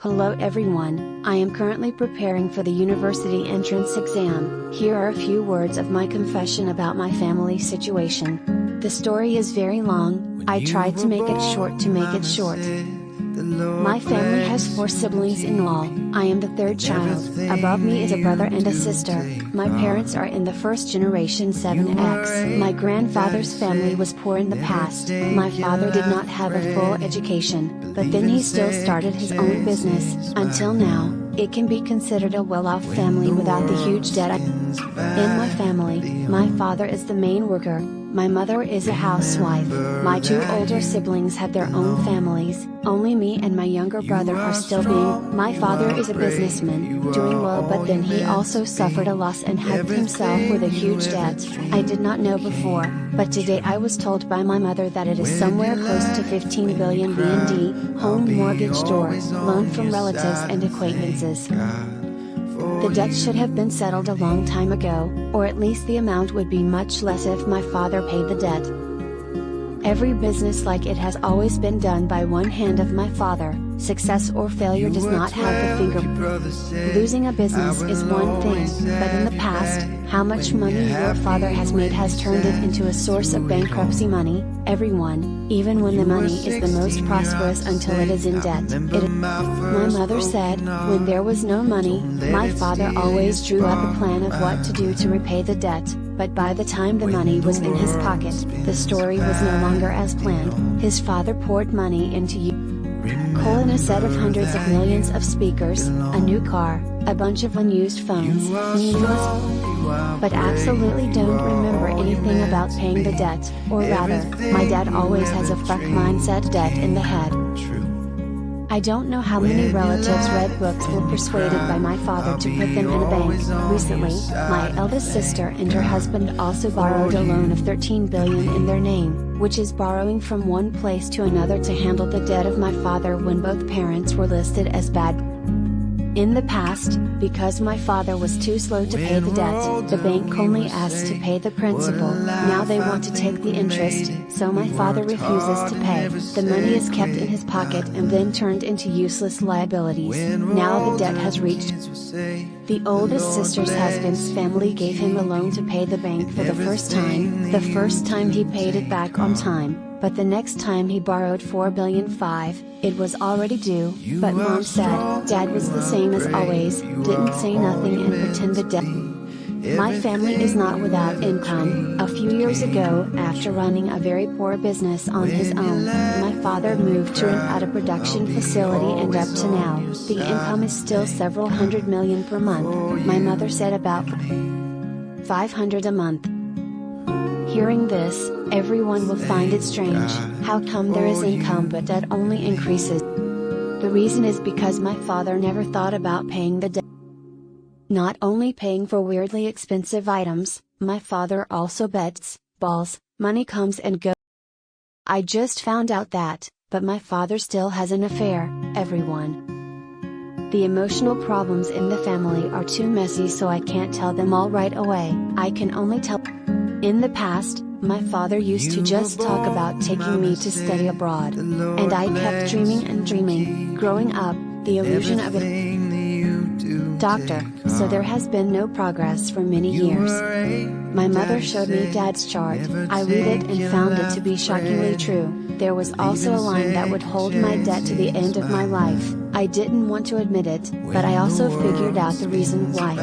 Hello everyone, I am currently preparing for the university entrance exam. Here are a few words of my confession about my family situation. The story is very long, I tried to make it short to make it short. My family has 4 siblings-in-law, I am the 3rd child, above me is a brother and a sister. My parents are in the first generation 7X. My grandfather's family was poor in the past. My father did not have a full education, but then he still started his own business. Until now, it can be considered a well-off family without the huge debt. In my family, my father is the main worker, my mother is a housewife, my 2 older siblings have their own families, only me and my younger brother are still being. My father is a businessman, doing well, but then he also suffered a loss and had himself with a huge debt. I did not know before, but today I was told by my mother that it is somewhere close to 15 billion BND, home mortgage door, loan from relatives and acquaintances. The debt should have been settled a long time ago, or at least the amount would be much less if my father paid the debt. Every business like it has always been done by one hand of my father. Success or failure does not have the finger. Losing a business is one thing, but in the past, how much money your father has made has turned it into a source of bankruptcy money. Everyone, even when the money is the most prosperous until it is in debt. My mother said, when there was no money, my father always drew up a plan of what to do to repay the debt. But by the time the money was in his pocket, the story was no longer as planned. His father poured money into coal in a set of hundreds of millions of speakers, a new car, a bunch of unused phones, but absolutely don't remember anything about paying the debt, or rather, my dad always has a fuck mindset debt in the head. I don't know how many relatives read books were persuaded by my father to put them in a bank. Recently, my eldest sister and her husband also borrowed a loan of 13 billion in their name, which is borrowing from one place to another to handle the debt of my father when both parents were listed as bad. In the past, because my father was too slow to pay the debt, the bank only asked to pay the principal. Now they want to take the interest, so my father refuses to pay. The money is kept in his pocket and then turned into useless liabilities. Now the debt has reached. The oldest sister's husband's family gave him a loan to pay the bank for the first time. The first time he paid it back on time. But the next time he borrowed 4.5 billion, it was already due, but mom said, dad was the same as always, didn't say nothing and pretended debt. My family is not without income. A few years ago, after running a very poor business on his own, my father moved to rent out a production facility and up to now, the income is still several hundred million per month. My mother said about 500 a month. Hearing this, everyone will find it strange. How come there is income but debt only increases? The reason is because my father never thought about paying the debt. Not only paying for weirdly expensive items, my father also bets, balls, money comes and goes. I just found out that, but my father still has an affair, everyone. The emotional problems in the family are too messy, so I can't tell them all right away. I can only tell. In the past, my father used to just talk about taking me to study abroad. And I kept dreaming and dreaming, growing up, the illusion of it. Doctor, so there has been no progress for many years. My mother showed me dad's chart, I read it and found it to be shockingly true. There was also a line that would hold my debt to the end of my life. I didn't want to admit it, but I also figured out the reason why.